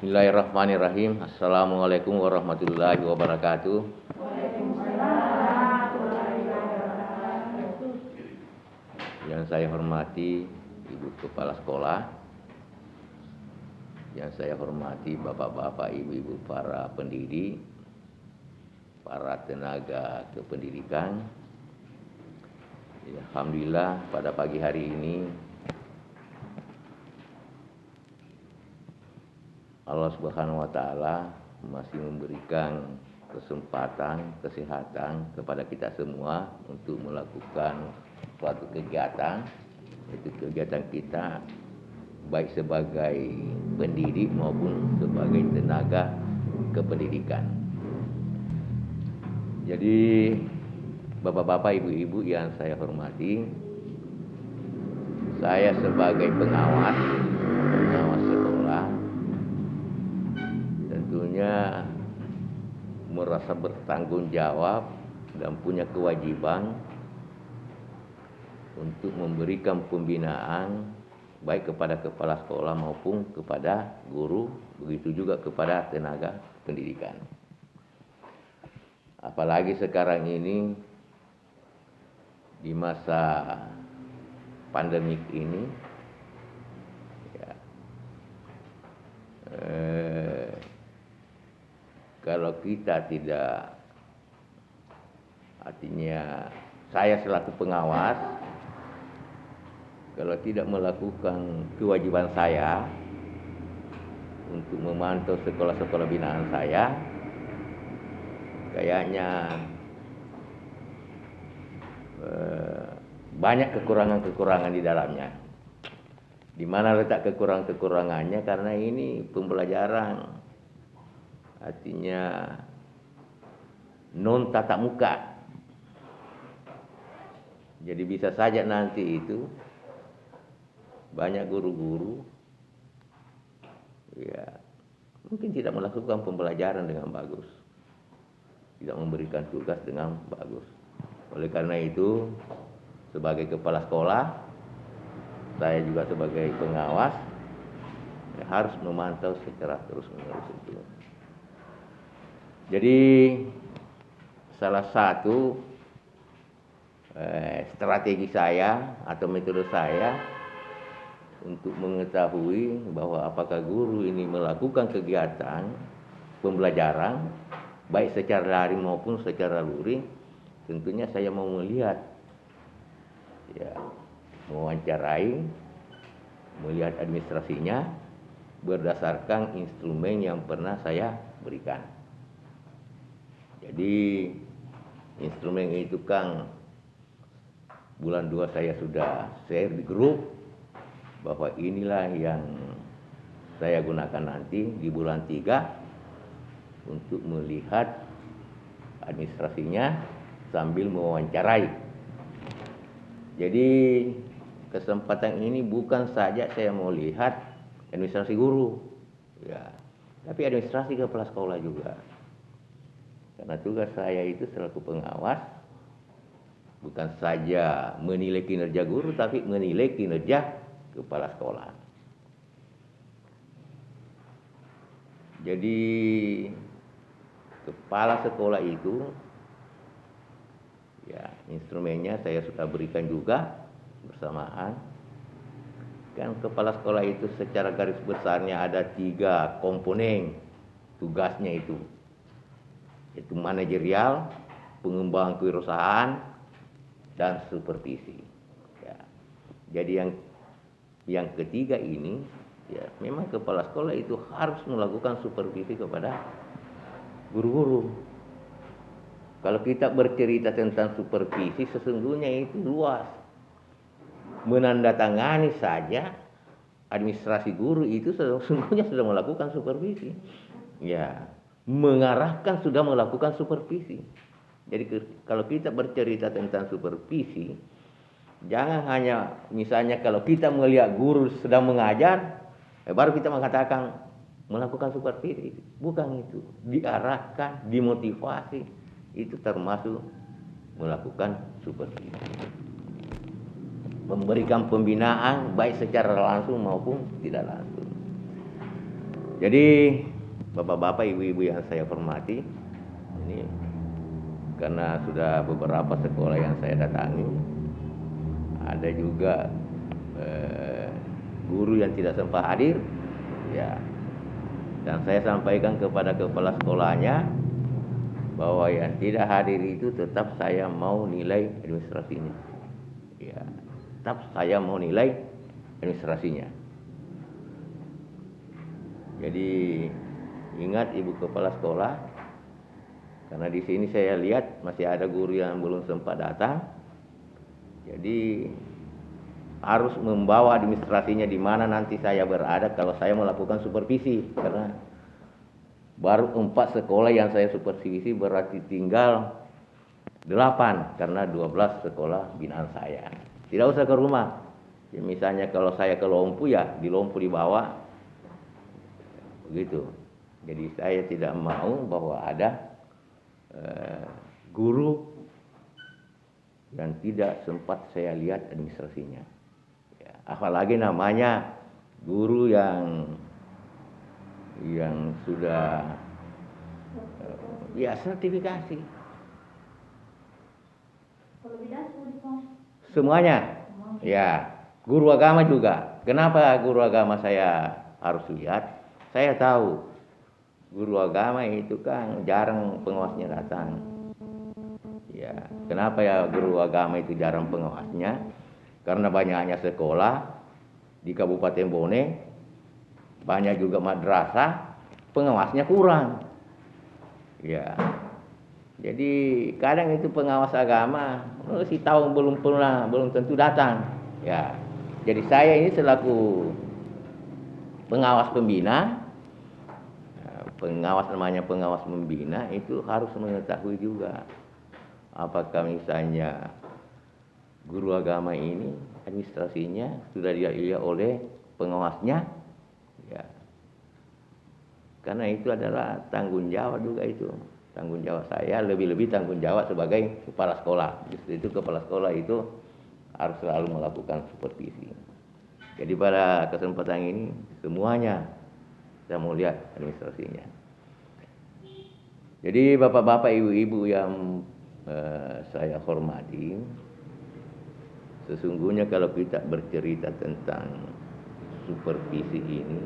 Bismillahirrahmanirrahim. Assalamualaikum warahmatullahi wabarakatuh. Yang saya hormati Ibu Kepala Sekolah, yang saya hormati Bapak-bapak, Ibu-ibu para pendidik, para tenaga kependidikan. Alhamdulillah pada pagi hari ini Allah Subhanahu wa taala masih memberikan kesempatan, kesehatan kepada kita semua untuk melakukan suatu kegiatan, yaitu kegiatan kita baik sebagai pendidik maupun sebagai tenaga kependidikan. Jadi Bapak-bapak, Ibu-ibu yang saya hormati, saya sebagai pengawas sekolah tentunya merasa bertanggung jawab dan punya kewajiban untuk memberikan pembinaan baik kepada kepala sekolah maupun kepada guru, begitu juga kepada tenaga pendidikan. Apalagi sekarang ini di masa pandemik ini, kalau kita tidak, artinya saya selaku pengawas, kalau tidak melakukan kewajiban saya untuk memantau sekolah-sekolah binaan saya, kayaknya banyak kekurangan-kekurangan di dalamnya. Di mana letak kekurangan-kekurangannya? Karena ini pembelajaran, artinya non tatap muka. Jadi bisa saja nanti itu banyak guru-guru ya mungkin tidak melakukan pembelajaran dengan bagus, tidak memberikan tugas dengan bagus. Oleh karena itu, sebagai kepala sekolah, saya juga sebagai pengawas harus memantau secara terus-menerus itu. Jadi salah satu strategi saya atau metode saya untuk mengetahui bahwa apakah guru ini melakukan kegiatan pembelajaran baik secara daring maupun secara luring, tentunya saya mau melihat, mewawancarai, melihat administrasinya berdasarkan instrumen yang pernah saya berikan. Jadi instrumen itu kan bulan 2 saya sudah share di grup bahwa inilah yang saya gunakan nanti di bulan 3 untuk melihat administrasinya sambil mewawancarai. Jadi kesempatan ini bukan saja saya mau lihat administrasi guru, tapi administrasi kepala sekolah juga. Karena tugas saya itu selaku pengawas bukan saja menilai kinerja guru, tapi menilai kinerja kepala sekolah. Jadi kepala sekolah itu, instrumennya saya sudah berikan juga bersamaan. Kan kepala sekolah itu secara garis besarnya ada 3 komponen tugasnya itu, yaitu manajerial, pengembangan kewirausahaan, dan supervisi. Jadi yang ketiga ini, memang kepala sekolah itu harus melakukan supervisi kepada guru-guru. Kalau kita bercerita tentang supervisi, sesungguhnya itu luas. Menandatangani saja administrasi guru itu sesungguhnya sudah melakukan supervisi. Mengarahkan sudah melakukan supervisi. Jadi kalau kita bercerita tentang supervisi, jangan hanya misalnya kalau kita melihat guru sedang mengajar, baru kita mengatakan melakukan supervisi. Bukan itu. Diarahkan, dimotivasi, itu termasuk melakukan supervisi. Memberikan pembinaan baik secara langsung maupun tidak langsung. Jadi bapak-bapak, ibu-ibu yang saya hormati, ini karena sudah beberapa sekolah yang saya datangi, ada juga guru yang tidak sempat hadir, ya. Dan saya sampaikan kepada kepala sekolahnya bahwa yang tidak hadir itu tetap saya mau nilai administrasinya, ya. Tetap saya mau nilai administrasinya. Jadi ingat ibu kepala sekolah, karena di sini saya lihat masih ada guru yang belum sempat datang. Jadi harus membawa administrasinya di mana nanti saya berada kalau saya melakukan supervisi, karena baru 4 sekolah yang saya supervisi, berarti tinggal 8 karena 12 sekolah binaan saya. Tidak usah ke rumah. Ya, misalnya kalau saya ke Lompu, ya di Lompu dibawa. Begitu. Jadi saya tidak mau bahwa ada guru yang tidak sempat saya lihat administrasinya, ya, apalagi namanya guru yang sudah ya sertifikasi semuanya, ya. Guru agama juga. Kenapa guru agama saya harus lihat? Saya tahu guru agama itu kan jarang pengawasnya datang. Ya, kenapa ya guru agama itu jarang pengawasnya? Karena banyaknya sekolah di Kabupaten Bone, banyak juga madrasah, pengawasnya kurang. Ya. Jadi kadang itu pengawas agama si tahu belum tentu datang. Ya. Jadi saya ini selaku pengawas pembina, namanya pengawas pembina itu harus mengetahui juga apakah misalnya guru agama ini administrasinya sudah dilihat oleh pengawasnya, ya. Karena itu adalah tanggung jawab juga, itu tanggung jawab saya, lebih-lebih tanggung jawab sebagai kepala sekolah. Justru itu kepala sekolah itu harus selalu melakukan supervisi. Jadi pada kesempatan ini semuanya saya mau lihat administrasinya. Jadi bapak-bapak, ibu-ibu yang saya hormati, sesungguhnya kalau kita bercerita tentang supervisi ini,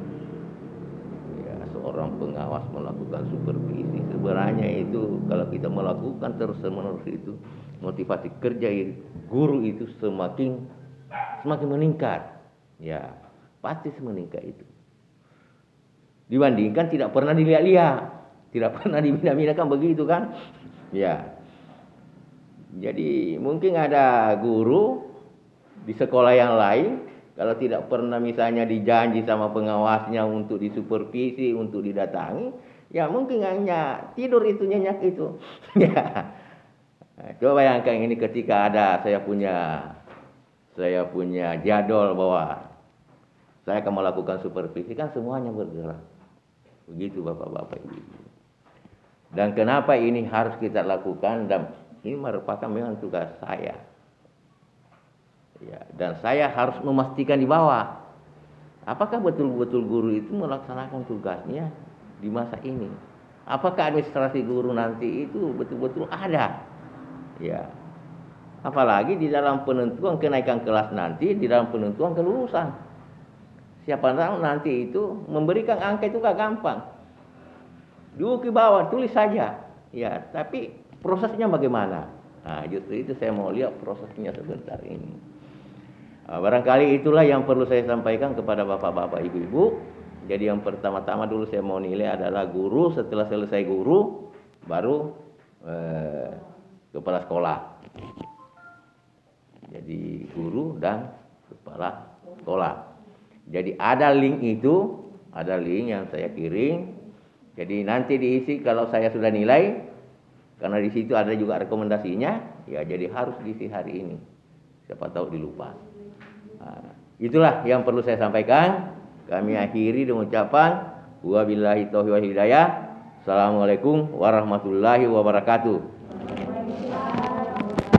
ya, seorang pengawas melakukan supervisi, sebenarnya itu kalau kita melakukan terus-menerus itu, motivasi kerja guru itu semakin meningkat, ya pasti meningkat itu. Dibandingkan tidak pernah dilihat-lihat, tidak pernah dibina-bina, kan begitu kan? Ya. Jadi mungkin ada guru di sekolah yang lain, kalau tidak pernah misalnya dijanji sama pengawasnya untuk disupervisi, untuk didatangi, ya mungkin hanya tidur itu, nyenyak itu. Ya. Nah, coba bayangkan ini ketika ada saya punya jadwal bahwa saya akan melakukan supervisi, kan semuanya bergerak. Begitu bapak-bapak ibu. Dan kenapa ini harus kita lakukan, dan ini merupakan memang tugas saya. Ya, dan saya harus memastikan di bawah apakah betul-betul guru itu melaksanakan tugasnya di masa ini. Apakah administrasi guru nanti itu betul-betul ada. Ya. Apalagi di dalam penentuan kenaikan kelas nanti, di dalam penentuan kelulusan. Siapa tahu nanti itu memberikan angka itu gak gampang. Dulu ke bawah tulis saja, ya. Tapi prosesnya bagaimana? Nah, justru itu saya mau lihat prosesnya sebentar ini. Barangkali itulah yang perlu saya sampaikan kepada bapak-bapak, ibu-ibu. Jadi yang pertama-tama dulu saya mau nilai adalah guru. Setelah selesai guru, baru kepala sekolah. Jadi guru dan kepala sekolah. Jadi ada link itu, ada link yang saya kirim. Jadi nanti diisi kalau saya sudah nilai, karena di situ ada juga rekomendasinya, ya jadi harus diisi hari ini. Siapa tahu dilupa. Nah, itulah yang perlu saya sampaikan. Kami akhiri dengan ucapan wabillahi taufiq wal hidayah. Assalamualaikum warahmatullahi wabarakatuh.